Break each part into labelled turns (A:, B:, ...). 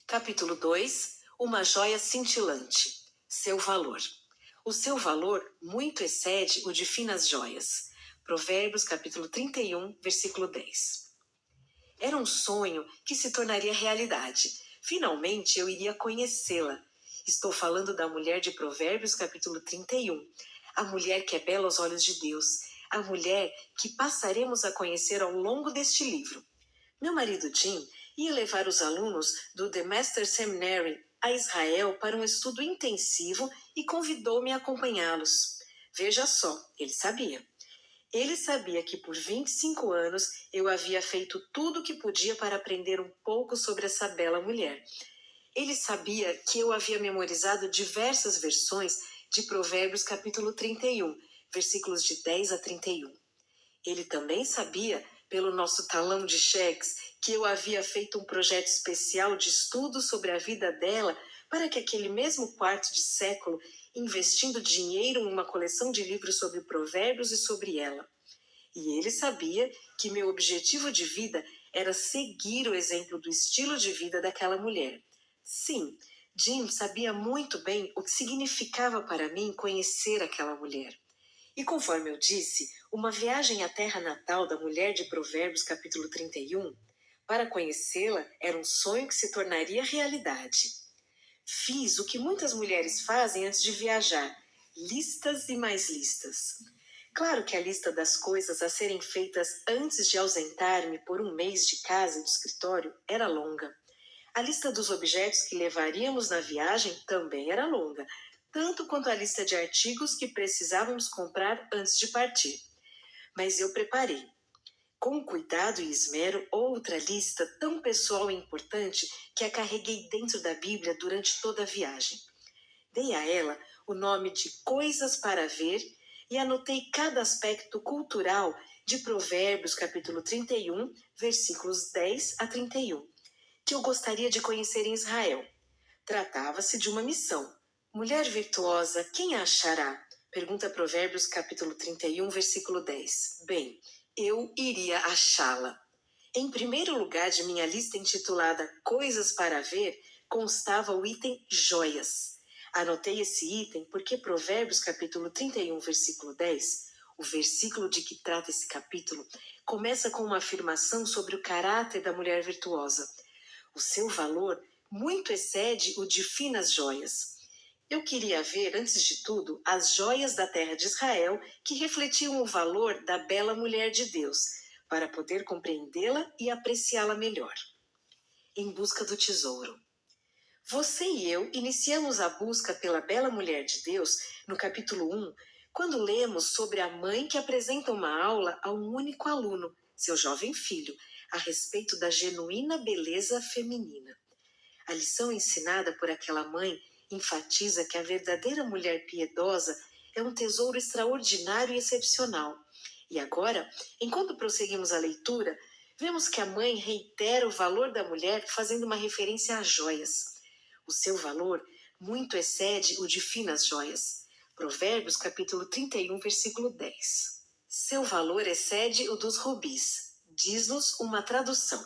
A: Capítulo 2. Uma joia cintilante. Seu valor. O seu valor muito excede o de finas joias. Provérbios capítulo 31, versículo 10. Era um sonho que se tornaria realidade. Finalmente eu iria conhecê-la. Estou falando da mulher de Provérbios capítulo 31. A mulher que é bela aos olhos de Deus. A mulher que passaremos a conhecer ao longo deste livro. Meu marido Jim ia levar os alunos do The Master Seminary a Israel para um estudo intensivo e convidou-me a acompanhá-los. Veja só, ele sabia. Ele sabia que por 25 anos eu havia feito tudo o que podia para aprender um pouco sobre essa bela mulher. Ele sabia que eu havia memorizado diversas versões de Provérbios capítulo 31, versículos de 10 a 31. Ele também sabia, pelo nosso talão de cheques, que eu havia feito um projeto especial de estudo sobre a vida dela para que aquele mesmo quarto de século, investindo dinheiro em uma coleção de livros sobre provérbios e sobre ela. E ele sabia que meu objetivo de vida era seguir o exemplo do estilo de vida daquela mulher. Sim, Jim sabia muito bem o que significava para mim conhecer aquela mulher. E conforme eu disse, uma viagem à terra natal da mulher de Provérbios capítulo 31, para conhecê-la era um sonho que se tornaria realidade. Fiz o que muitas mulheres fazem antes de viajar, listas e mais listas. Claro que a lista das coisas a serem feitas antes de ausentar-me por um mês de casa e do escritório era longa. A lista dos objetos que levaríamos na viagem também era longa, tanto quanto a lista de artigos que precisávamos comprar antes de partir. Mas eu preparei, com cuidado e esmero, outra lista tão pessoal e importante que a carreguei dentro da Bíblia durante toda a viagem. Dei a ela o nome de Coisas para Ver e anotei cada aspecto cultural de Provérbios capítulo 31, versículos 10 a 31, que eu gostaria de conhecer em Israel. Tratava-se de uma missão. Mulher virtuosa, quem a achará? Pergunta Provérbios capítulo 31, versículo 10. Bem, eu iria achá-la. Em primeiro lugar de minha lista intitulada Coisas para Ver, constava o item joias. Anotei esse item porque Provérbios capítulo 31, versículo 10, o versículo de que trata esse capítulo, começa com uma afirmação sobre o caráter da mulher virtuosa. O seu valor muito excede o de finas joias. Eu queria ver, antes de tudo, as joias da terra de Israel que refletiam o valor da bela mulher de Deus, para poder compreendê-la e apreciá-la melhor. Em busca do tesouro. Você e eu iniciamos a busca pela bela mulher de Deus no capítulo 1, quando lemos sobre a mãe que apresenta uma aula a um único aluno, seu jovem filho, a respeito da genuína beleza feminina. A lição ensinada por aquela mãe enfatiza que a verdadeira mulher piedosa é um tesouro extraordinário e excepcional. E agora, enquanto prosseguimos a leitura, vemos que a mãe reitera o valor da mulher fazendo uma referência às joias. O seu valor muito excede o de finas joias. Provérbios capítulo 31, versículo 10. Seu valor excede o dos rubis, diz-nos uma tradução.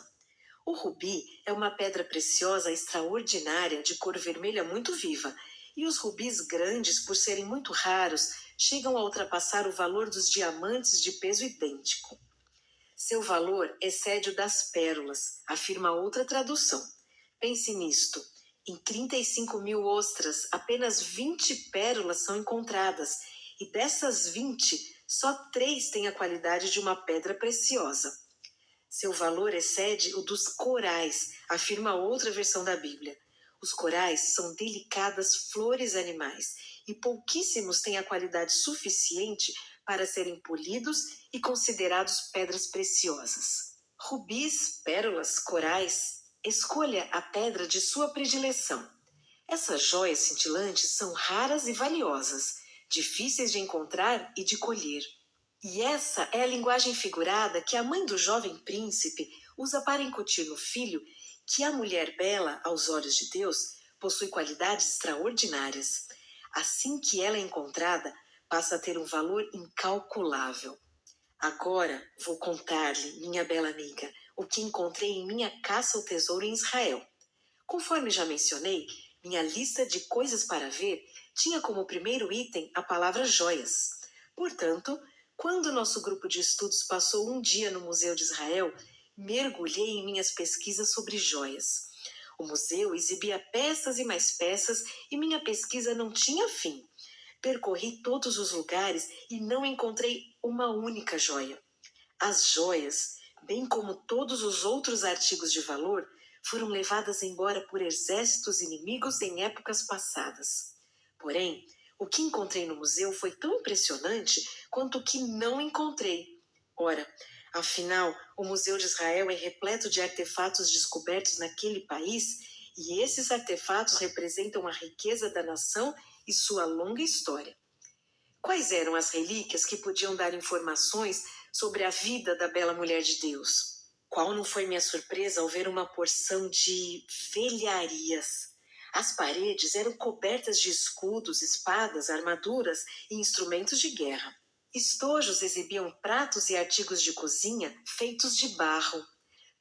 A: O rubi é uma pedra preciosa extraordinária de cor vermelha muito viva, e os rubis grandes, por serem muito raros, chegam a ultrapassar o valor dos diamantes de peso idêntico. Seu valor excede o das pérolas, afirma outra tradução. Pense nisto. Em 35 mil ostras, apenas 20 pérolas são encontradas, e dessas 20, só 3 têm a qualidade de uma pedra preciosa. Seu valor excede o dos corais, afirma outra versão da Bíblia. Os corais são delicadas flores animais, e pouquíssimos têm a qualidade suficiente para serem polidos e considerados pedras preciosas. Rubis, pérolas, corais, escolha a pedra de sua predileção. Essas joias cintilantes são raras e valiosas, difíceis de encontrar e de colher. E essa é a linguagem figurada que a mãe do jovem príncipe usa para incutir no filho que a mulher bela, aos olhos de Deus, possui qualidades extraordinárias. Assim que ela é encontrada, passa a ter um valor incalculável. Agora vou contar-lhe, minha bela amiga, o que encontrei em minha caça ao tesouro em Israel. Conforme já mencionei, minha lista de coisas para ver tinha como primeiro item a palavra joias. Portanto, quando nosso grupo de estudos passou um dia no Museu de Israel, mergulhei em minhas pesquisas sobre joias. O museu exibia peças e mais peças e minha pesquisa não tinha fim. Percorri todos os lugares e não encontrei uma única joia. As joias, bem como todos os outros artigos de valor, foram levadas embora por exércitos inimigos em épocas passadas. Porém, o que encontrei no museu foi tão impressionante quanto o que não encontrei. Ora, afinal, o Museu de Israel é repleto de artefatos descobertos naquele país e esses artefatos representam a riqueza da nação e sua longa história. Quais eram as relíquias que podiam dar informações sobre a vida da bela mulher de Deus? Qual não foi minha surpresa ao ver uma porção de velharias? As paredes eram cobertas de escudos, espadas, armaduras e instrumentos de guerra. Estojos exibiam pratos e artigos de cozinha feitos de barro.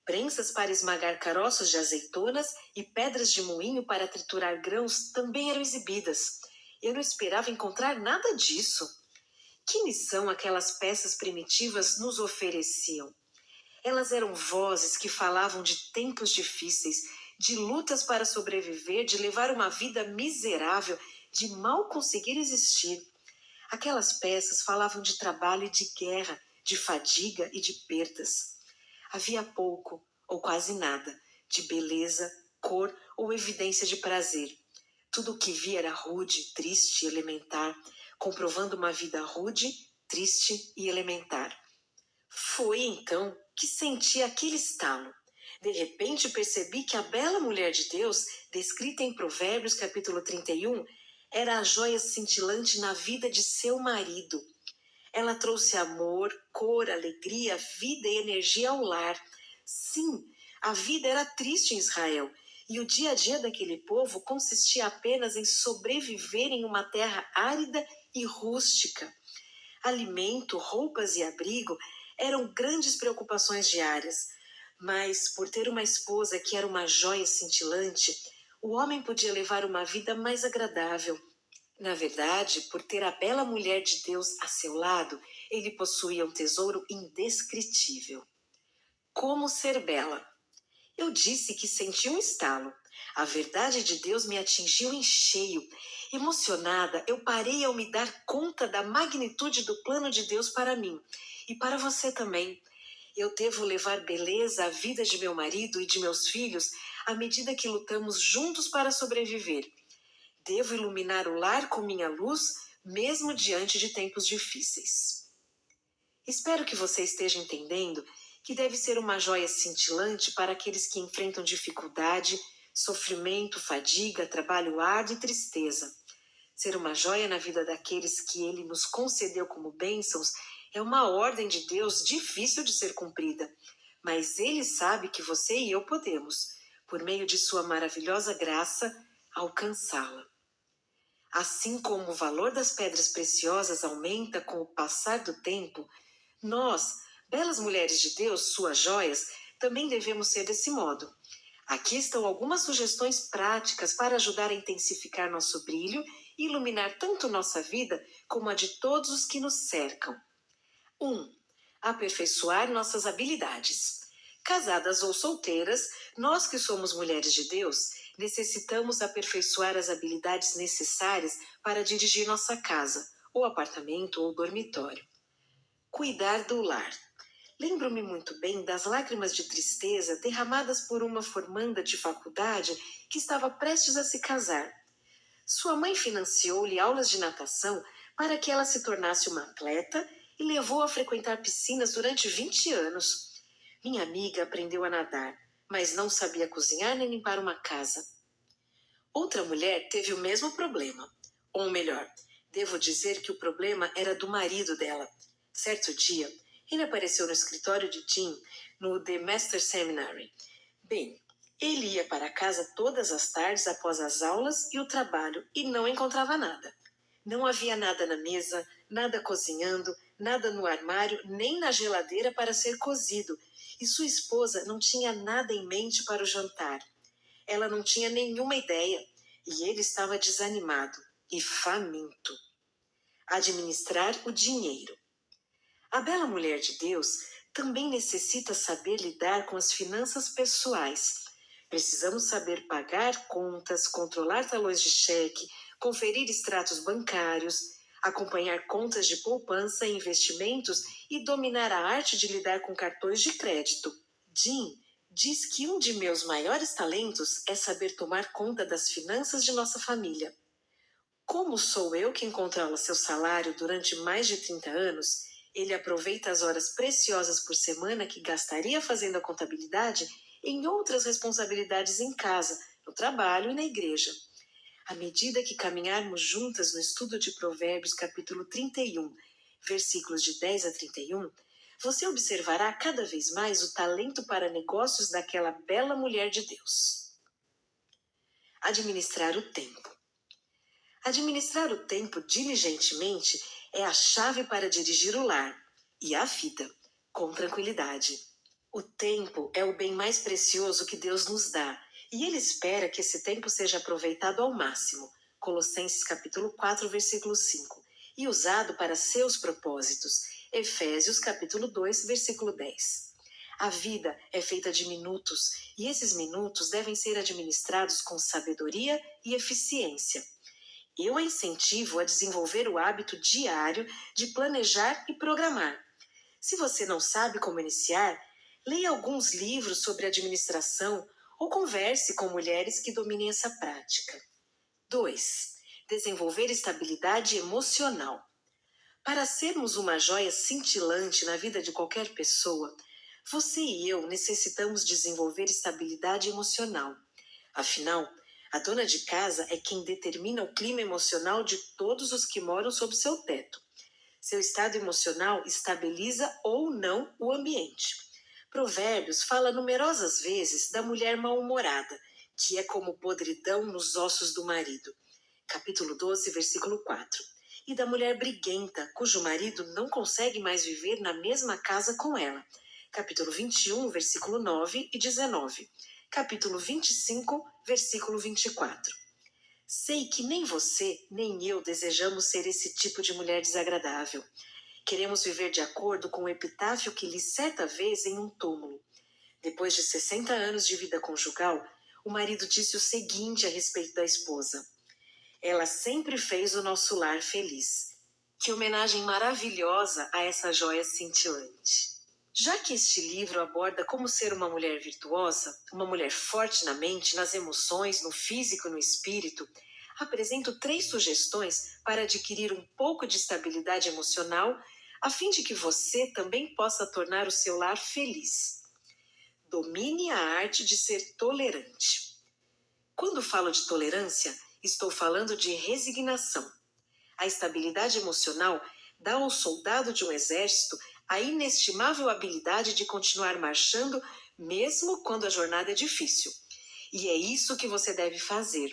A: Prensas para esmagar caroços de azeitonas e pedras de moinho para triturar grãos também eram exibidas. Eu não esperava encontrar nada disso. Que missão aquelas peças primitivas nos ofereciam? Elas eram vozes que falavam de tempos difíceis, de lutas para sobreviver, de levar uma vida miserável, de mal conseguir existir. Aquelas peças falavam de trabalho e de guerra, de fadiga e de perdas. Havia pouco, ou quase nada, de beleza, cor ou evidência de prazer. Tudo o que via era rude, triste e elementar, comprovando uma vida rude, triste e elementar. Foi então que senti aquele estalo. De repente percebi que a bela mulher de Deus, descrita em Provérbios capítulo 31, era a joia cintilante na vida de seu marido. Ela trouxe amor, cor, alegria, vida e energia ao lar. Sim, a vida era triste em Israel, e o dia a dia daquele povo consistia apenas em sobreviver em uma terra árida e rústica. Alimento, roupas e abrigo eram grandes preocupações diárias, mas por ter uma esposa que era uma joia cintilante, o homem podia levar uma vida mais agradável. Na verdade, por ter a bela mulher de Deus a seu lado, ele possuía um tesouro indescritível. Como ser bela? Eu disse que senti um estalo. A verdade de Deus me atingiu em cheio. Emocionada, eu parei ao me dar conta da magnitude do plano de Deus para mim. E para você também. Eu devo levar beleza à vida de meu marido e de meus filhos à medida que lutamos juntos para sobreviver. Devo iluminar o lar com minha luz, mesmo diante de tempos difíceis. Espero que você esteja entendendo que deve ser uma joia cintilante para aqueles que enfrentam dificuldade, sofrimento, fadiga, trabalho árduo e tristeza. Ser uma joia na vida daqueles que Ele nos concedeu como bênçãos é uma ordem de Deus difícil de ser cumprida, mas Ele sabe que você e eu podemos, por meio de Sua maravilhosa graça, alcançá-la. Assim como o valor das pedras preciosas aumenta com o passar do tempo, nós, belas mulheres de Deus, suas joias, também devemos ser desse modo. Aqui estão algumas sugestões práticas para ajudar a intensificar nosso brilho e iluminar tanto nossa vida como a de todos os que nos cercam. 1. Aperfeiçoar nossas habilidades. Casadas ou solteiras, nós que somos mulheres de Deus, necessitamos aperfeiçoar as habilidades necessárias para dirigir nossa casa, ou apartamento ou dormitório. Cuidar do lar. Lembro-me muito bem das lágrimas de tristeza derramadas por uma formanda de faculdade que estava prestes a se casar. Sua mãe financiou-lhe aulas de natação para que ela se tornasse uma atleta e levou a frequentar piscinas durante 20 anos. Minha amiga aprendeu a nadar, mas não sabia cozinhar nem limpar uma casa. Outra mulher teve o mesmo problema. Ou melhor, devo dizer que o problema era do marido dela. Certo dia, ele apareceu no escritório de Jim, no The Master Seminary. Bem, ele ia para casa todas as tardes após as aulas e o trabalho e não encontrava nada. Não havia nada na mesa, nada cozinhando, nada no armário, nem na geladeira para ser cozido, e sua esposa não tinha nada em mente para o jantar. Ela não tinha nenhuma ideia e ele estava desanimado e faminto. Administrar o dinheiro. A bela mulher de Deus também necessita saber lidar com as finanças pessoais. Precisamos saber pagar contas, controlar talões de cheque, conferir extratos bancários, acompanhar contas de poupança e investimentos e dominar a arte de lidar com cartões de crédito. Jim diz que um de meus maiores talentos é saber tomar conta das finanças de nossa família. Como sou eu quem controla seu salário durante mais de 30 anos, ele aproveita as horas preciosas por semana que gastaria fazendo a contabilidade em outras responsabilidades em casa, no trabalho e na igreja. À medida que caminharmos juntas no estudo de Provérbios, capítulo 31, versículos de 10 a 31, você observará cada vez mais o talento para negócios daquela bela mulher de Deus. Administrar o tempo. Administrar o tempo diligentemente é a chave para dirigir o lar e a vida com tranquilidade. O tempo é o bem mais precioso que Deus nos dá e Ele espera que esse tempo seja aproveitado ao máximo, Colossenses capítulo 4, versículo 5, e usado para seus propósitos, Efésios capítulo 2, versículo 10. A vida é feita de minutos e esses minutos devem ser administrados com sabedoria e eficiência. Eu a incentivo a desenvolver o hábito diário de planejar e programar. Se você não sabe como iniciar, leia alguns livros sobre administração ou converse com mulheres que dominem essa prática. 2. Desenvolver estabilidade emocional. Para sermos uma joia cintilante na vida de qualquer pessoa, você e eu necessitamos desenvolver estabilidade emocional. Afinal, a dona de casa é quem determina o clima emocional de todos os que moram sob seu teto. Seu estado emocional estabiliza ou não o ambiente. Provérbios fala numerosas vezes da mulher mal-humorada, que é como podridão nos ossos do marido. Capítulo 12, versículo 4. E da mulher briguenta, cujo marido não consegue mais viver na mesma casa com ela. Capítulo 21, versículo 9 e 19. Capítulo 25, versículo 24. Sei que nem você, nem eu desejamos ser esse tipo de mulher desagradável. Queremos viver de acordo com o epitáfio que li certa vez em um túmulo. Depois de 60 anos de vida conjugal, o marido disse o seguinte a respeito da esposa: ela sempre fez o nosso lar feliz. Que homenagem maravilhosa a essa joia cintilante. Já que este livro aborda como ser uma mulher virtuosa, uma mulher forte na mente, nas emoções, no físico e no espírito, apresento 3 sugestões para adquirir um pouco de estabilidade emocional, a fim de que você também possa tornar o seu lar feliz. Domine a arte de ser tolerante. Quando falo de tolerância, estou falando de resignação. A estabilidade emocional dá ao soldado de um exército a inestimável habilidade de continuar marchando mesmo quando a jornada é difícil. E é isso que você deve fazer.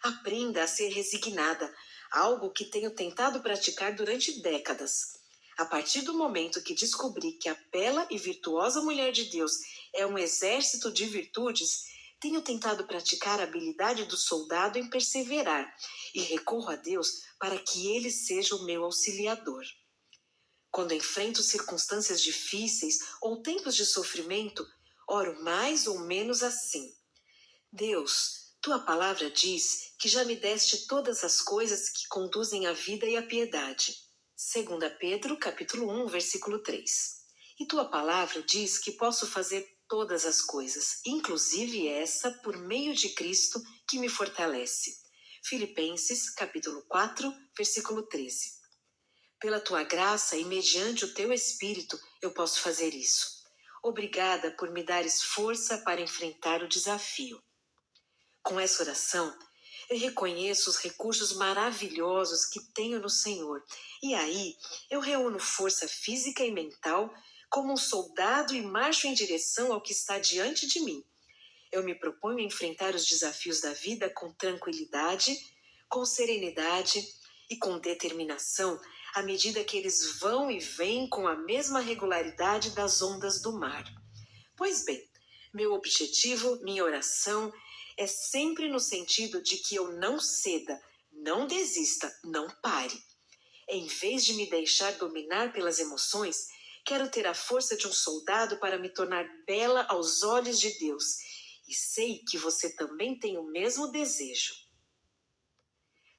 A: Aprenda a ser resignada, algo que tenho tentado praticar durante décadas. A partir do momento que descobri que a bela e virtuosa mulher de Deus é um exército de virtudes, tenho tentado praticar a habilidade do soldado em perseverar e recorro a Deus para que Ele seja o meu auxiliador. Quando enfrento circunstâncias difíceis ou tempos de sofrimento, oro mais ou menos assim: Deus, tua palavra diz que já me deste todas as coisas que conduzem à vida e à piedade. 2 Pedro, capítulo 1, versículo 3. E tua palavra diz que posso fazer todas as coisas, inclusive essa por meio de Cristo que me fortalece. Filipenses, capítulo 4, versículo 13. Pela tua graça e mediante o teu Espírito, eu posso fazer isso. Obrigada por me dares força para enfrentar o desafio. Com essa oração, eu reconheço os recursos maravilhosos que tenho no Senhor. E aí, eu reúno força física e mental como um soldado e marcho em direção ao que está diante de mim. Eu me proponho a enfrentar os desafios da vida com tranquilidade, com serenidade e com determinação, à medida que eles vão e vêm com a mesma regularidade das ondas do mar. Pois bem, meu objetivo, minha oração, É sempre no sentido de que eu não ceda, não desista, não pare. Em vez de me deixar dominar pelas emoções, quero ter a força de um soldado para me tornar bela aos olhos de Deus. E sei que você também tem o mesmo desejo.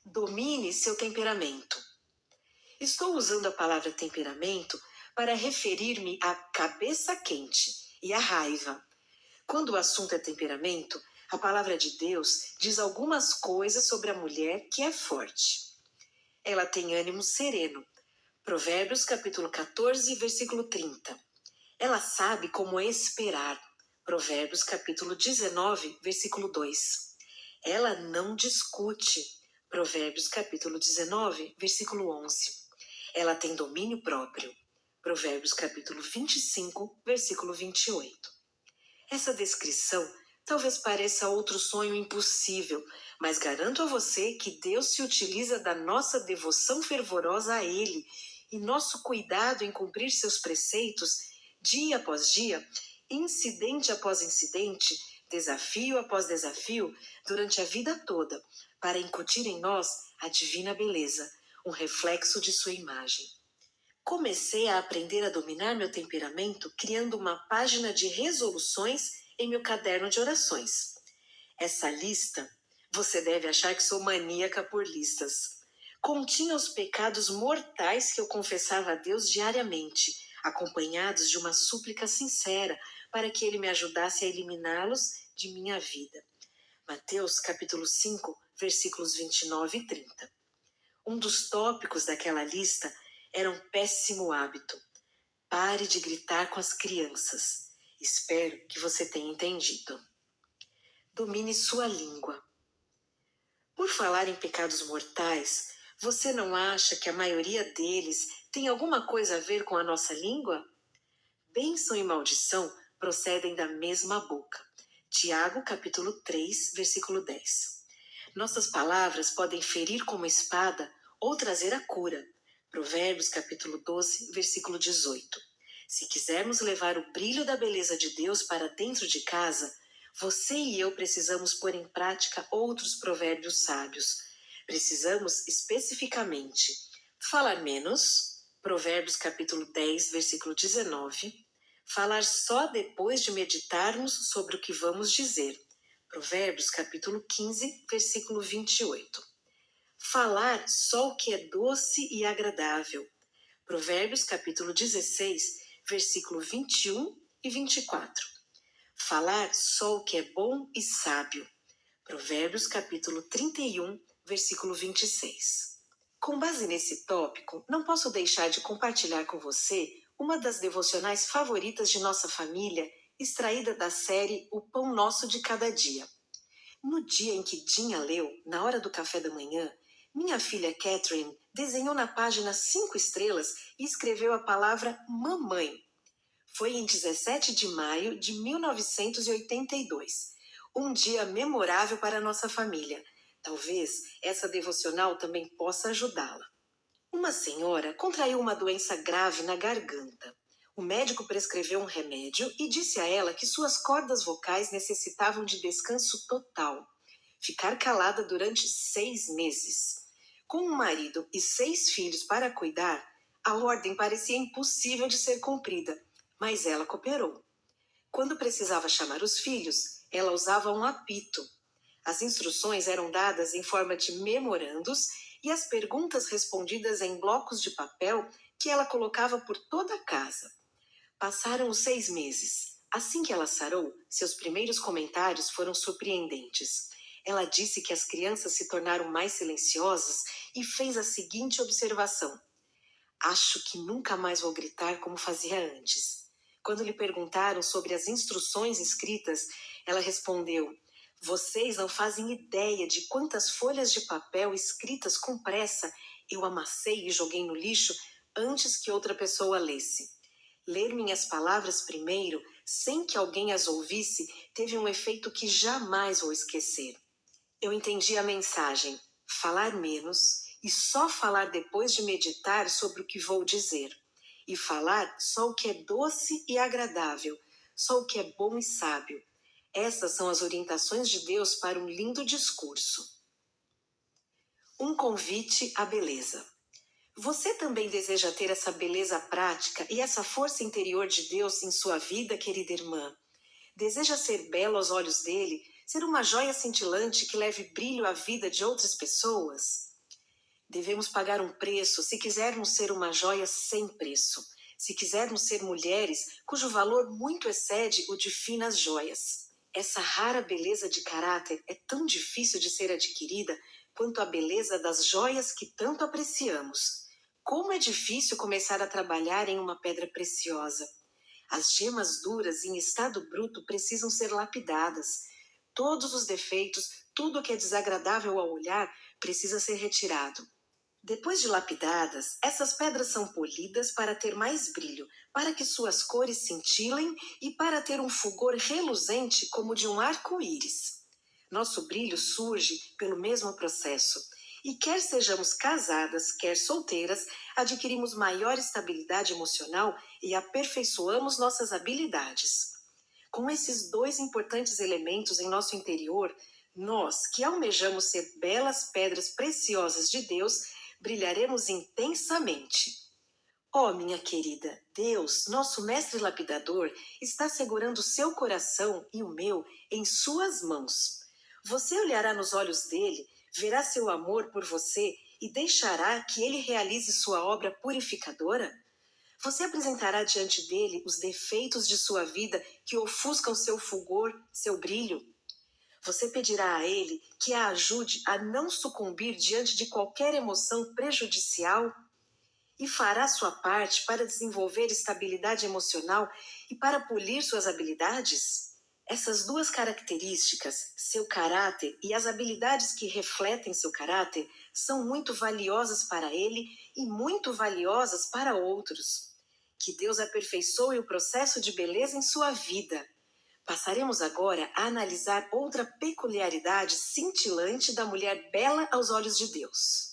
A: Domine seu temperamento. Estou usando a palavra temperamento para referir-me à cabeça quente e à raiva. Quando o assunto é temperamento, a palavra de Deus diz algumas coisas sobre a mulher que é forte. Ela tem ânimo sereno. Provérbios capítulo 14, versículo 30. Ela sabe como esperar. Provérbios capítulo 19, versículo 2. Ela não discute. Provérbios capítulo 19, versículo 11. Ela tem domínio próprio. Provérbios capítulo 25, versículo 28. Essa descrição talvez pareça outro sonho impossível, mas garanto a você que Deus se utiliza da nossa devoção fervorosa a Ele e nosso cuidado em cumprir seus preceitos dia após dia, incidente após incidente, desafio após desafio, durante a vida toda, para incutir em nós a divina beleza, um reflexo de sua imagem. Comecei a aprender a dominar meu temperamento criando uma página de resoluções em meu caderno de orações. Essa lista, você deve achar que sou maníaca por listas, continha os pecados mortais que eu confessava a Deus diariamente, acompanhados de uma súplica sincera para que Ele me ajudasse a eliminá-los de minha vida. Mateus capítulo 5, versículos 29 e 30. Um dos tópicos daquela lista era um péssimo hábito. Pare de gritar com as crianças. Espero que você tenha entendido. Domine sua língua. Por falar em pecados mortais, você não acha que a maioria deles tem alguma coisa a ver com a nossa língua? Bênção e maldição procedem da mesma boca. Tiago, capítulo 3, versículo 10. Nossas palavras podem ferir como espada ou trazer a cura. Provérbios, capítulo 12, versículo 18. Se quisermos levar o brilho da beleza de Deus para dentro de casa, você e eu precisamos pôr em prática outros provérbios sábios. Precisamos especificamente falar menos, Provérbios capítulo 10, versículo 19, falar só depois de meditarmos sobre o que vamos dizer, Provérbios capítulo 15, versículo 28. Falar só o que é doce e agradável, Provérbios capítulo 16, versículo 21 e 24. Falar só o que é bom e sábio, Provérbios capítulo 31, versículo 26. Com base nesse tópico, não posso deixar de compartilhar com você uma das devocionais favoritas de nossa família, extraída da série O Pão Nosso de Cada Dia. No dia em que Dinha leu, na hora do café da manhã, minha filha Catherine desenhou na página 5 estrelas e escreveu a palavra mamãe. Foi em 17 de maio de 1982, um dia memorável para a nossa família. Talvez essa devocional também possa ajudá-la. Uma senhora contraiu uma doença grave na garganta. O médico prescreveu um remédio e disse a ela que suas cordas vocais necessitavam de descanso total. Ficar calada durante 6 meses. Com um marido e 6 filhos para cuidar, a ordem parecia impossível de ser cumprida, mas ela cooperou. Quando precisava chamar os filhos, ela usava um apito. As instruções eram dadas em forma de memorandos e as perguntas respondidas em blocos de papel que ela colocava por toda a casa. Passaram os 6 meses. Assim que ela sarou, seus primeiros comentários foram surpreendentes. Ela disse que as crianças se tornaram mais silenciosas e fez a seguinte observação: acho que nunca mais vou gritar como fazia antes. Quando lhe perguntaram sobre as instruções escritas, ela respondeu: vocês não fazem ideia de quantas folhas de papel escritas com pressa eu amassei e joguei no lixo antes que outra pessoa lesse. Ler minhas palavras primeiro, sem que alguém as ouvisse, teve um efeito que jamais vou esquecer. Eu entendi a mensagem: falar menos e só falar depois de meditar sobre o que vou dizer. E falar só o que é doce e agradável, só o que é bom e sábio. Essas são as orientações de Deus para um lindo discurso. Um convite à beleza. Você também deseja ter essa beleza prática e essa força interior de Deus em sua vida, querida irmã? Deseja ser belo aos olhos dele, ser uma joia cintilante que leve brilho à vida de outras pessoas? Devemos pagar um preço se quisermos ser uma joia sem preço. Se quisermos ser mulheres cujo valor muito excede o de finas joias. Essa rara beleza de caráter é tão difícil de ser adquirida quanto a beleza das joias que tanto apreciamos. Como é difícil começar a trabalhar em uma pedra preciosa. As gemas duras em estado bruto precisam ser lapidadas. Todos os defeitos, tudo o que é desagradável ao olhar, precisa ser retirado. Depois de lapidadas, essas pedras são polidas para ter mais brilho, para que suas cores cintilem e para ter um fulgor reluzente como de um arco-íris. Nosso brilho surge pelo mesmo processo. E quer sejamos casadas, quer solteiras, adquirimos maior estabilidade emocional e aperfeiçoamos nossas habilidades. Com esses dois importantes elementos em nosso interior, nós, que almejamos ser belas pedras preciosas de Deus, brilharemos intensamente. Oh, minha querida, Deus, nosso mestre lapidador, está segurando seu coração e o meu em suas mãos. Você olhará nos olhos dele, verá seu amor por você e deixará que ele realize sua obra purificadora? Você apresentará diante dele os defeitos de sua vida que ofuscam seu fulgor, seu brilho? Você pedirá a ele que a ajude a não sucumbir diante de qualquer emoção prejudicial? E fará sua parte para desenvolver estabilidade emocional e para polir suas habilidades? Essas duas características, seu caráter e as habilidades que refletem seu caráter, são muito valiosas para ele e muito valiosas para outros. Que Deus aperfeiçoe o processo de beleza em sua vida. Passaremos agora a analisar outra peculiaridade cintilante da mulher bela aos olhos de Deus.